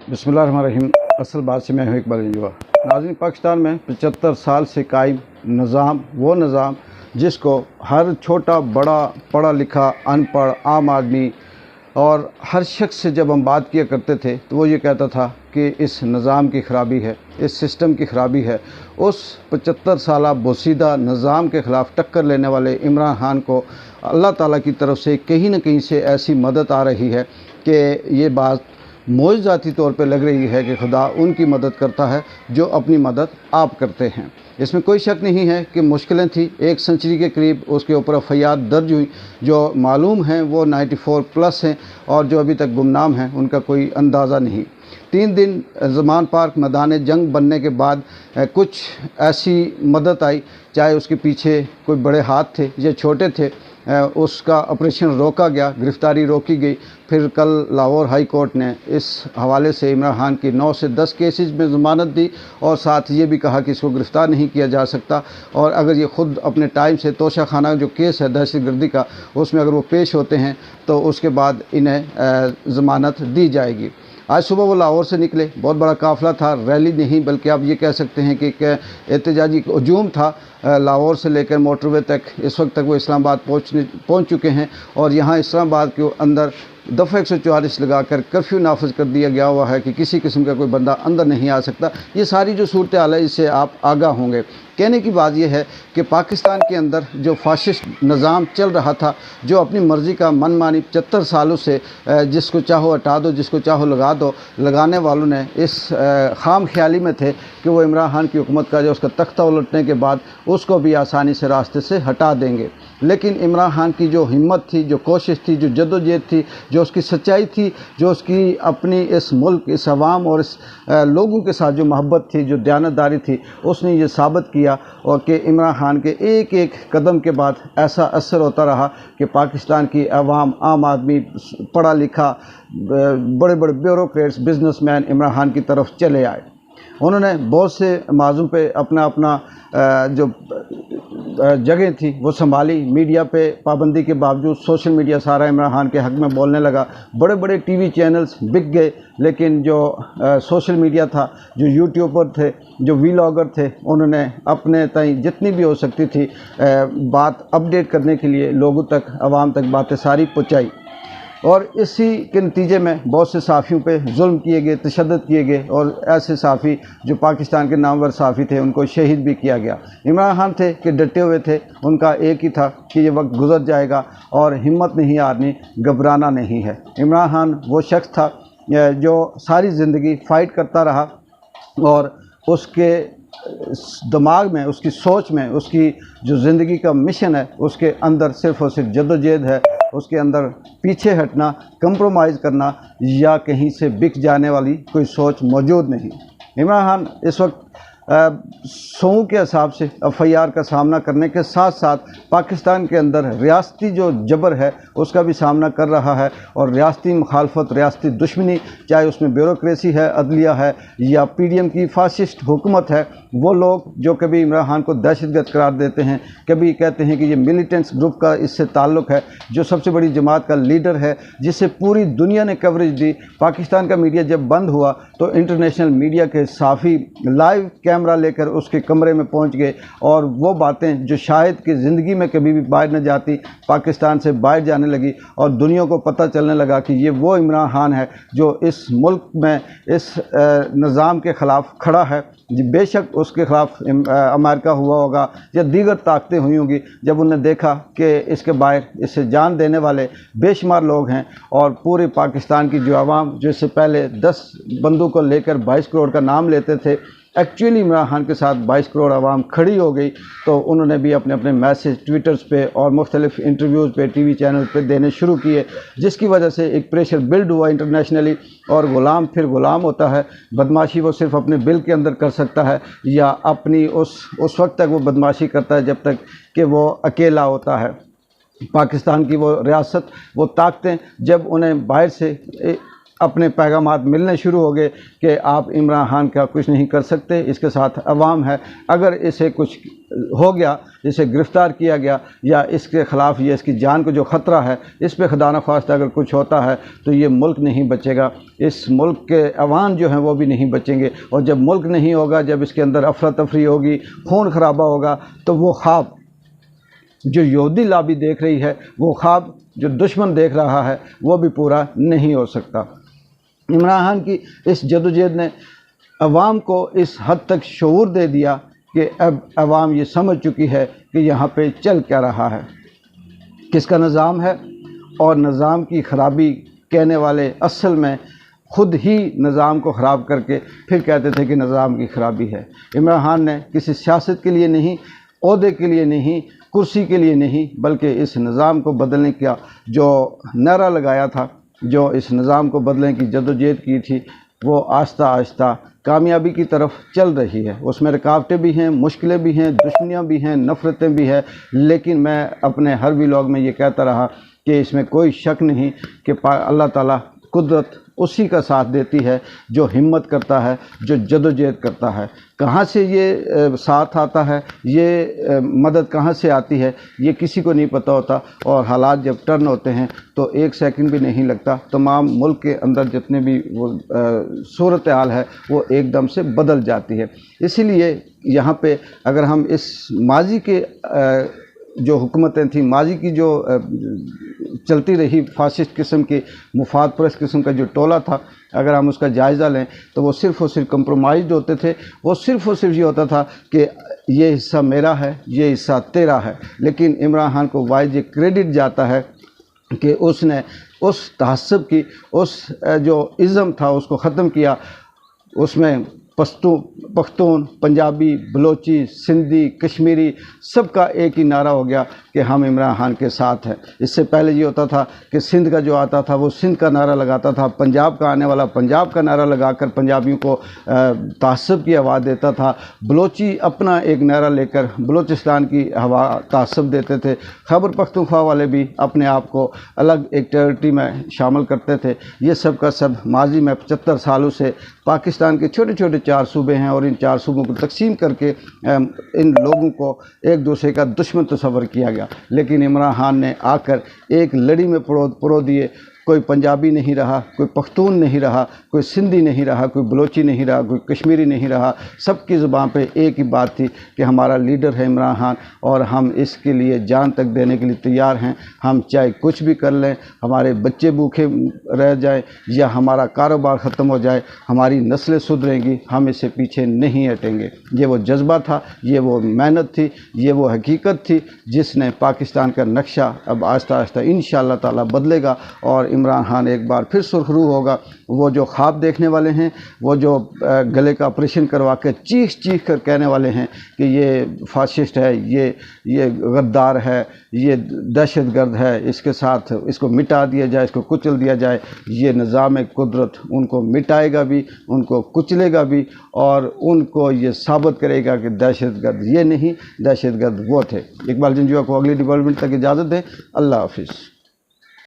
बिस्मिल्लाहिर्रहमानिर्रहीम। असल बात से मैं हूँ इकबाल इंजवा। नाज़रीन, पाकिस्तान में 75 साल से कायम वो निज़ाम जिसको हर छोटा बड़ा, पढ़ा लिखा, अनपढ़, आम आदमी और हर शख्स से जब हम बात किया करते थे तो वो ये कहता था कि इस निज़ाम की ख़राबी है, इस सिस्टम की ख़राबी है। उस 75 साला बोसीदा निज़ाम के ख़िलाफ़ टक्कर लेने वाले इमरान खान को अल्लाह ताला की तरफ से कहीं न कहीं से ऐसी मदद आ रही है कि ये बात मोइज़ाती तौर पे लग रही है कि खुदा उनकी मदद करता है जो अपनी मदद आप करते हैं। इसमें कोई शक नहीं है कि मुश्किलें थी। 1 सेंचुरी के करीब उसके ऊपर एफआईआर दर्ज हुई, जो मालूम हैं वो 94 प्लस हैं और जो अभी तक गुमनाम हैं उनका कोई अंदाज़ा नहीं। 3 दिन ज़मान पार्क मैदान जंग बनने के बाद कुछ ऐसी मदद आई, चाहे उसके पीछे कोई बड़े हाथ थे या छोटे थे, उसका ऑपरेशन रोका गया, गिरफ़्तारी रोकी गई। फिर कल लाहौर हाई कोर्ट ने इस हवाले से इमरान खान की 9 से 10 केसेस में ज़मानत दी और साथ ये भी कहा कि इसको गिरफ़्तार नहीं किया जा सकता, और अगर ये ख़ुद अपने टाइम से तोशा खाना जो केस है दहशतगर्दी का, उसमें अगर वो पेश होते हैं तो उसके बाद इन्हें ज़मानत दी जाएगी। आज सुबह वो लाहौर से निकले, बहुत बड़ा काफ़िला था, रैली नहीं बल्कि आप ये कह सकते हैं कि एहतजाजी हजूम था। लाहौर से लेकर मोटरवे तक इस वक्त तक वो इस्लामाबाद पहुँच चुके हैं और यहाँ इस्लामाबाद के अंदर दफ़ा 144 लगाकर कर्फ्यू नाफिज कर दिया गया हुआ है कि किसी किस्म का कोई बंदा अंदर नहीं आ सकता। ये सारी जो सूरत हाल है इससे आप आगाह होंगे। कहने की बात यह है कि पाकिस्तान के अंदर जो फाशिस्ट निज़ाम चल रहा था, जो अपनी मर्ज़ी का मनमानी 75 सालों से जिसको चाहो हटा दो, जिसको चाहो लगा दो, लगाने वालों ने इस खाम ख्याली में थे कि वो इमरान खान की हुकूमत का जो उसका तख्ता उलटने के बाद उसको भी आसानी से रास्ते से हटा देंगे। लेकिन इमरान खान की जो हिम्मत थी, जो कोशिश थी, जो जद्दोजहद थी, जो उसकी सच्चाई थी, जो उसकी अपनी इस मुल्क, इस अवाम और इस लोगों के साथ जो मोहब्बत थी, जो दयानतदारी थी, उसने ये साबित किया और कि इमरान खान के एक एक कदम के बाद ऐसा असर होता रहा कि पाकिस्तान की अवाम, आम आदमी, पढ़ा लिखा, बड़े बड़े ब्यूरोक्रेट्स, बिजनेसमैन इमरान खान की तरफ चले आए। उन्होंने बहुत से माजूम पे अपना जो जगह थी वो संभाली। मीडिया पे पाबंदी के बावजूद सोशल मीडिया सारा इमरान खान के हक़ में बोलने लगा। बड़े बड़े टीवी चैनल्स बिक गए, लेकिन जो सोशल मीडिया था, जो यूट्यूबर थे, जो व्लॉगर थे, उन्होंने अपने ताईं जितनी भी हो सकती थी बात अपडेट करने के लिए लोगों तक, आवाम तक बातें सारी पहुँचाई। और इसी के नतीजे में बहुत से साफ़ियों पे जुल्म किए गए, तशद्दुद किए गए और ऐसे साफ़ी जो पाकिस्तान के नामवर साफ़ी थे उनको शहीद भी किया गया। इमरान खान थे कि डटे हुए थे, उनका एक ही था कि ये वक्त गुज़र जाएगा और हिम्मत नहीं हारनी, घबराना नहीं है। इमरान खान वो शख्स था जो सारी ज़िंदगी फ़ाइट करता रहा और उसके दिमाग में, उसकी सोच में, उसकी जो ज़िंदगी का मिशन है उसके अंदर सिर्फ़ और सिर्फ जद्दोजहद है। उसके अंदर पीछे हटना, कंप्रोमाइज़ करना या कहीं से बिक जाने वाली कोई सोच मौजूद नहीं। इमरान खान इस वक्त 100 के हिसाब से एफआईआर का सामना करने के साथ साथ पाकिस्तान के अंदर रियासती जो जबर है उसका भी सामना कर रहा है, और रियासती मुखालफत, रियासती दुश्मनी, चाहे उसमें ब्यूरोक्रेसी है, अदलिया है या पीडीएम की फाशिस्ट हुकूमत है, वो लोग जो कभी इमरान खान को दहशतगर्द करार देते हैं, कभी कहते हैं कि ये मिलिटेंट्स ग्रुप का इससे ताल्लुक़ है, जो सबसे बड़ी जमात का लीडर है, जिसे पूरी दुनिया ने कवरेज दी। पाकिस्तान का मीडिया जब बंद हुआ तो इंटरनेशनल मीडिया के साफ़ी लाइव कैमरा लेकर उसके कमरे में पहुंच गए और वो बातें जो शायद कि ज़िंदगी में कभी भी बाहर न जाती, पाकिस्तान से बाहर जाने लगी और दुनिया को पता चलने लगा कि ये वो इमरान खान है जो इस मुल्क में इस निज़ाम के ख़िलाफ़ खड़ा है। बेशक उसके ख़िलाफ़ अमेरिका हुआ होगा या दीगर ताकतें हुई होंगी, जब उन्हें देखा कि इसके बाहर इससे जान देने वाले बेशुमार लोग हैं और पूरे पाकिस्तान की जो आवाम, जो इससे पहले 10 बंदों को लेकर 22 करोड़ का नाम लेते थे, एक्चुअली इमरान खान के साथ 22 करोड़ आवाम खड़ी हो गई, तो उन्होंने भी अपने अपने मैसेज ट्विटर्स पे और मुख्तलिफ इंटरव्यूज़ पे, टीवी चैनल पे देने शुरू किए, जिसकी वजह से एक प्रेशर बिल्ड हुआ इंटरनेशनली। और ग़ुलाम फिर ग़ुलाम होता है। बदमाशी वो सिर्फ़ अपने बिल के अंदर कर सकता है या अपनी उस वक्त तक वो बदमाशी करता है जब तक कि वो अकेला होता है। पाकिस्तान की वो रियासत, वो ताकतें जब उन्हें बाहर से اپنے پیغامات ملنے شروع ہو گئے کہ آپ عمران خان کا کچھ نہیں کر سکتے، اس کے ساتھ عوام ہے، اگر اسے کچھ ہو گیا، اسے گرفتار کیا گیا یا اس کے خلاف یہ اس کی جان کو جو خطرہ ہے، اس پہ خدا نخواستہ اگر کچھ ہوتا ہے تو یہ ملک نہیں بچے گا، اس ملک کے عوام جو ہیں وہ بھی نہیں بچیں گے، اور جب ملک نہیں ہوگا، جب اس کے اندر افراتفری ہوگی، خون خرابہ ہوگا، تو وہ خواب جو یہودی لابی دیکھ رہی ہے، وہ خواب جو دشمن دیکھ رہا ہے، وہ بھی پورا نہیں ہو سکتا۔ عمران خان کی اس جدوجہد نے عوام کو اس حد تک شعور دے دیا کہ اب عوام یہ سمجھ چکی ہے کہ یہاں پہ چل کیا رہا ہے، کس کا نظام ہے، اور نظام کی خرابی کہنے والے اصل میں خود ہی نظام کو خراب کر کے پھر کہتے تھے کہ نظام کی خرابی ہے۔ عمران خان نے کسی سیاست کے لیے نہیں، عہدے کے لیے نہیں، کرسی کے لیے نہیں، بلکہ اس نظام کو بدلنے کا جو نعرہ لگایا تھا، جو اس نظام کو بدلنے کی جدوجہد کی تھی، وہ آہستہ آہستہ کامیابی کی طرف چل رہی ہے۔ اس میں رکاوٹیں بھی ہیں، مشکلیں بھی ہیں، دشمنیاں بھی ہیں، نفرتیں بھی ہیں، لیکن میں اپنے ہر ولاگ میں یہ کہتا رہا کہ اس میں کوئی شک نہیں کہ اللہ تعالیٰ قدرت اسی کا ساتھ دیتی ہے جو ہمت کرتا ہے، جو جدوجہد کرتا ہے۔ کہاں سے یہ ساتھ آتا ہے، یہ مدد کہاں سے آتی ہے، یہ کسی کو نہیں پتہ ہوتا، اور حالات جب ٹرن ہوتے ہیں تو ایک سیکنڈ بھی نہیں لگتا، تمام ملک کے اندر جتنے بھی صورتحال ہے وہ ایک دم سے بدل جاتی ہے۔ اسی لیے یہاں پہ اگر ہم اس ماضی کے جو حکومتیں تھیں، ماضی کی جو چلتی رہی فاسسٹ قسم کی مفاد پرست قسم کا جو ٹولہ تھا، اگر ہم اس کا جائزہ لیں تو وہ صرف اور صرف کمپرومائزڈ ہوتے تھے، وہ صرف اور صرف یہ ہوتا تھا کہ یہ حصہ میرا ہے، یہ حصہ تیرا ہے، لیکن عمران خان کو واحد یہ کریڈٹ جاتا ہے کہ اس نے اس تعصب کی، اس جو ازم تھا اس کو ختم کیا، اس میں پختون، پنجابی، بلوچی، سندھی، کشمیری سب کا ایک ہی نعرہ ہو گیا کہ ہم عمران خان کے ساتھ ہیں۔ اس سے پہلے یہ ہوتا تھا کہ سندھ کا جو آتا تھا وہ سندھ کا نعرہ لگاتا تھا، پنجاب کا آنے والا پنجاب کا نعرہ لگا کر پنجابیوں کو تعصب کی آواز دیتا تھا، بلوچی اپنا ایک نعرہ لے کر بلوچستان کی تعصب دیتے تھے، خیبر پختونخوا والے بھی اپنے آپ کو الگ ایک ٹیریٹری میں شامل کرتے تھے۔ یہ سب کا سب ماضی میں 75 سالوں سے پاکستان کے چھوٹے چھوٹے 4 صوبے ہیں، اور ان 4 صوبوں کو تقسیم کر کے ان لوگوں کو ایک دوسرے کا دشمن تصور کیا گیا، لیکن عمران خان نے آ کر ایک لڑی میں پرو دیے۔ کوئی پنجابی نہیں رہا، کوئی پختون نہیں رہا، کوئی سندھی نہیں رہا، کوئی بلوچی نہیں رہا، کوئی کشمیری نہیں رہا، سب کی زبان پہ ایک ہی بات تھی کہ ہمارا لیڈر ہے عمران خان، اور ہم اس کے لیے جان تک دینے کے لیے تیار ہیں، ہم چاہے کچھ بھی کر لیں، ہمارے بچے بھوکے رہ جائیں یا ہمارا کاروبار ختم ہو جائے، ہماری نسلیں سدھریں گی، ہم اس سے پیچھے نہیں ہٹیں گے۔ یہ وہ جذبہ تھا، یہ وہ محنت تھی، یہ وہ حقیقت تھی جس نے پاکستان کا نقشہ اب آہستہ آہستہ انشاءاللہ تعالی بدلے گا، اور عمران خان ایک بار پھر سرخرو ہوگا۔ وہ جو خواب دیکھنے والے ہیں، وہ جو گلے کا آپریشن کروا کے چیخ کر کہنے والے ہیں کہ یہ فاسسٹ ہے، یہ غدار ہے، یہ دہشت گرد ہے، اس کے ساتھ اس کو مٹا دیا جائے، اس کو کچل دیا جائے، یہ نظام قدرت ان کو مٹائے گا بھی، ان کو کچلے گا بھی، اور ان کو یہ ثابت کرے گا کہ دہشت گرد یہ نہیں، دہشت گرد وہ تھے۔ اقبال جنجوعہ کو اگلی ڈیولپمنٹ تک اجازت دیں۔ اللہ حافظ۔